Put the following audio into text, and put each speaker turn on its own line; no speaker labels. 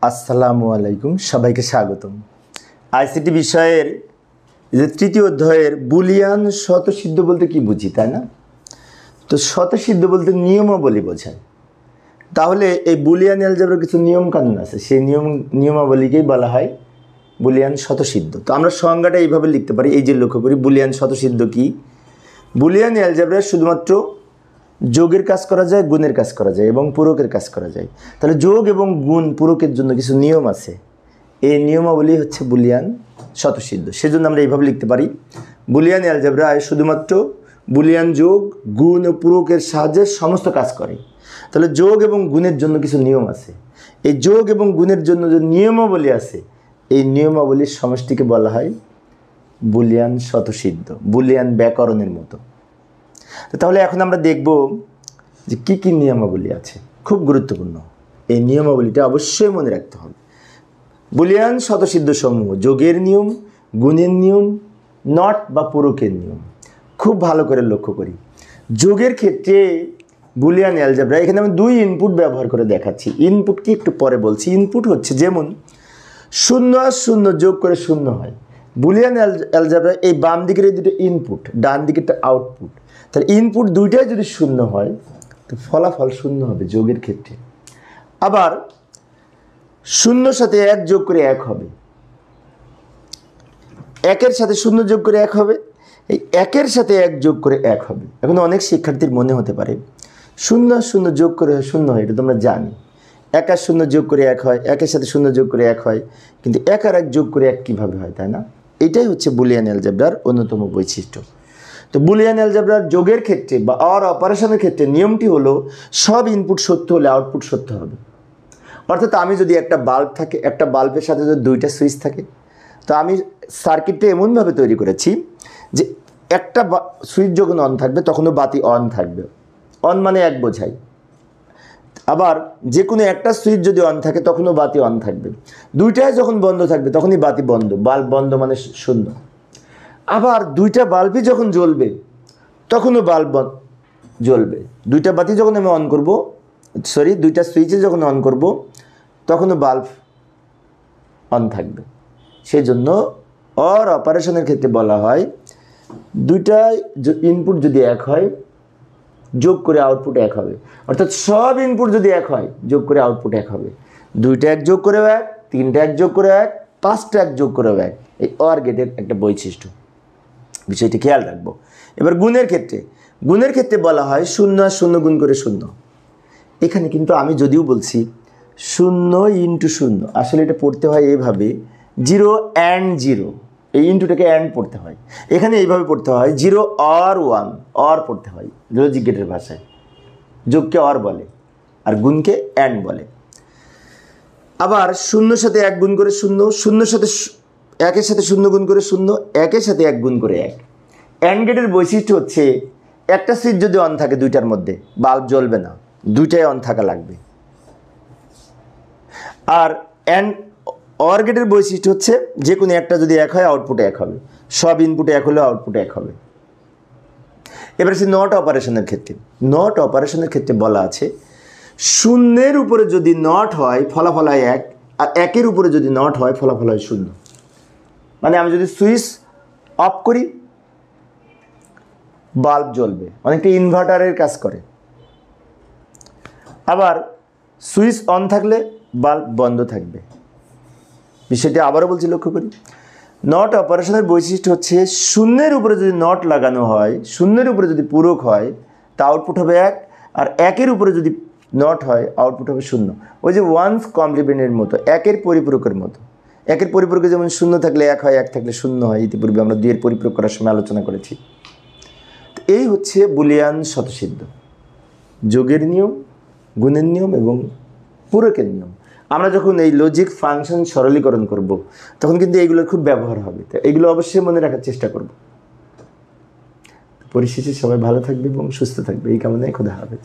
আসসালামু আলাইকুম, সবাইকে স্বাগতম। আইসিটি বিষয়ের যে তৃতীয় অধ্যায়ের বুলিয়ান স্বতঃসিদ্ধ বলতে কি বুঝি, তাই না? তো স্বতঃসিদ্ধ বলতে নিয়মাবলী বোঝায়। তাহলে এই বুলিয়ান অ্যালজেব্রার কিছু নিয়ম কানুন আছে, সেই নিয়মাবলীকেই বলা হয় বুলিয়ান স্বতঃসিদ্ধ। তো আমরা সংজ্ঞাটা এইভাবে লিখতে পারি, এই যে লক্ষ্য করি বুলিয়ান স্বতঃসিদ্ধ কি। বুলিয়ান অ্যালজেব্রায় শুধুমাত্র যোগের কাজ করা যায়, গুণের কাজ করা যায় এবং পূরকের কাজ করা যায়। তাহলে যোগ এবং গুণ পূরকের জন্য কিছু নিয়ম আছে, এই নিয়মাবলী হচ্ছে বুলিয়ান স্বতঃসিদ্ধ। সেজন্য আমরা এইভাবে লিখতে পারি, বুলিয়ান অ্যালজেব্রায় শুধুমাত্র বুলিয়ান যোগ, গুণ ও পূরকের সাহায্যে সমস্ত কাজ করে। তাহলে যোগ এবং গুণের জন্য কিছু নিয়ম আছে, এই যোগ এবং গুণের জন্য যে নিয়মাবলী আছে, এই নিয়মাবলীর সমষ্টিকে বলা হয় বুলিয়ান স্বতঃসিদ্ধ, বুলিয়ান ব্যাকরণের মতো। তাহলে এখন আমরা দেখব যে কী কী নিয়মাবলী আছে, খুব গুরুত্বপূর্ণ। এই নিয়মাবলীটা অবশ্যই মনে রাখতে হবে। বুলিয়ান স্বতঃসিদ্ধ সমূহ: যোগের নিয়ম, গুণের নিয়ম, নট বা পূরকের নিয়ম। খুব ভালো করে লক্ষ্য করি, যোগের ক্ষেত্রে বুলিয়ান অ্যালজেব্রা, এখানে আমি দুই ইনপুট ব্যবহার করে দেখাচ্ছি। ইনপুট কি একটু পরে বলছি। ইনপুট হচ্ছে যেমন 0 আর 0 যোগ করে 0 হয়। বুলিয়ান অ্যালজেব্রা এই বাম দিকের এই দুটো ইনপুট, ডান দিকেরটা আউটপুট। তাহলে ইনপুট দুইটাই যদি 0 হয় তো ফলাফল 0 হবে যোগের ক্ষেত্রে। আবার 0 সাথে 1 যোগ করে 1 হবে, 1-এর সাথে 0 যোগ করে 1 হবে, এই 1-এর সাথে 1 যোগ করে 1 হবে। এখন অনেক শিক্ষার্থীর মনে হতে পারে 0 আর 0 যোগ করে 0 হয়, এটা তোমরা জানি। 1 আর 0 যোগ করে 1 হয়, 1-এর সাথে 0 যোগ করে 1 হয়, কিন্তু 1 আর 1 যোগ করে 1 কীভাবে হয়, তাই না? এটাই হচ্ছে বুলিয়ান অ্যালজেব্রার অন্যতম বৈশিষ্ট্য। তো বুলিয়ান অ্যালজেব্রার যোগের ক্ষেত্রে বা অর অপারেশনের ক্ষেত্রে নিয়মটি হলো সব ইনপুট সত্য হলে আউটপুট সত্য হবে। অর্থাৎ আমি যদি একটা বাল্ব থাকে, একটা বাল্বের সাথে যদি দুইটা সুইচ থাকে, তো আমি সার্কিটটা এমনভাবে তৈরি করেছি যে একটা সুইচ যখন অন থাকবে তখনও বাতি অন থাকবে। অন মানে 1 বোঝাই। আবার যে কোনো একটা সুইচ যদি অন থাকে তখনও বাতি অন থাকবে। দুইটাই যখন বন্ধ থাকবে তখনই বাতি বন্ধ, বাল্ব বন্ধ মানে 0। আবার দুইটা বাল্বই যখন জ্বলবে তখনও বাল্ব জ্বলবে। দুইটা বাতি যখন আমি অন করব, দুইটা সুইচে যখন অন করব তখনও বাল্ব অন থাকবে। সেই জন্য অর অপারেশনের ক্ষেত্রে বলা হয় দুইটা ইনপুট যদি 1 হয় যোগ করে আউটপুট 1 হবে। অর্থাৎ সব ইনপুট যদি 1 হয় যোগ করে আউটপুট 1 হবে। 2টা 1 যোগ করে 1, 3টা 1 যোগ করে 1, 5টা 1 যোগ করে 1। এই অর গেটের একটা বৈশিষ্ট্য, বিষয়টি খেয়াল রাখবো। এবার গুণের ক্ষেত্রে বলা হয় 0 আর 0 গুণ করে 0। এখানে কিন্তু আমি যদিও বলছি 0 ইন্টু 0, আসলে এটা পড়তে হয় এইভাবে 0 অ্যান্ড 0, এই ইন্টুটাকে অ্যান্ড পড়তে হয়। এখানে এইভাবে পড়তে হয় 0 অর 1, অর পড়তে হয় লজিক গেটের ভাষায়। যোগকে অর বলে আর গুণকে অ্যান্ড বলে। আবার 0 সাথে 1 গুণ করে 0, 0 সাথে 1-এর সাথে 0 গুণ করে 0, 1-এর সাথে 1 গুণ করে 1। অ্যান্ড গেটের বৈশিষ্ট্য হচ্ছে একটা সুইচ যদি অন থাকে দুইটার মধ্যে বাল্ব জ্বলবে না, দুইটাই অন থাকা লাগবে। আর অর গেটের বৈশিষ্ট্য হচ্ছে যে কোনো একটা যদি 1 হয় আউটপুট 1 হবে, সব ইনপুটে 1 হলেও আউটপুট 1 হবে। এবার সে নট অপারেশনের ক্ষেত্রে বলা আছে 0-এর উপরে যদি নট হয় ফলাফল হয় 1, আর 1-এর উপরে যদি নট হয় ফলাফল হয় 0। মানে আমি যদি সুইচ অফ করি বাল্ব জ্বলবে, অনেকটা ইনভার্টারের কাজ করে। আবার সুইচ অন থাকলে বাল্ব বন্ধ থাকবে। বিষয়টি আবারও বলছি, লক্ষ্য করি। নট অপারেশনের বৈশিষ্ট্য হচ্ছে 0-এর উপরে যদি নট লাগানো হয়, 0-এর উপরে যদি পূরক হয় তা আউটপুট হবে 1, আর 1-এর উপরে যদি নট হয় আউটপুট হবে 0। ওই যে ওয়ান্স কমপ্লিমেন্টের মতো, 1-এর পরিপূরকের মতো। 1-এর পরিপূরকে যেমন 0 থাকলে 1 হয়, 1 থাকলে 0 হয়। ইতিপূর্বে আমরা 2-এর পরিপূরক করার সময় আলোচনা করেছি। তো এই হচ্ছে বুলিয়ান স্বতঃসিদ্ধ, যোগের নিয়ম, গুণের নিয়ম এবং পূরকের নিয়ম। আমরা যখন এই লজিক ফাংশন সরলীকরণ করব তখন কিন্তু এইগুলোর খুব ব্যবহার হবে। তো এইগুলো অবশ্যই মনে রাখার চেষ্টা করব। পরিশেষে সবাই ভালো থাকবে এবং সুস্থ থাকবে, এই কামনায় খোদা হাফেজ।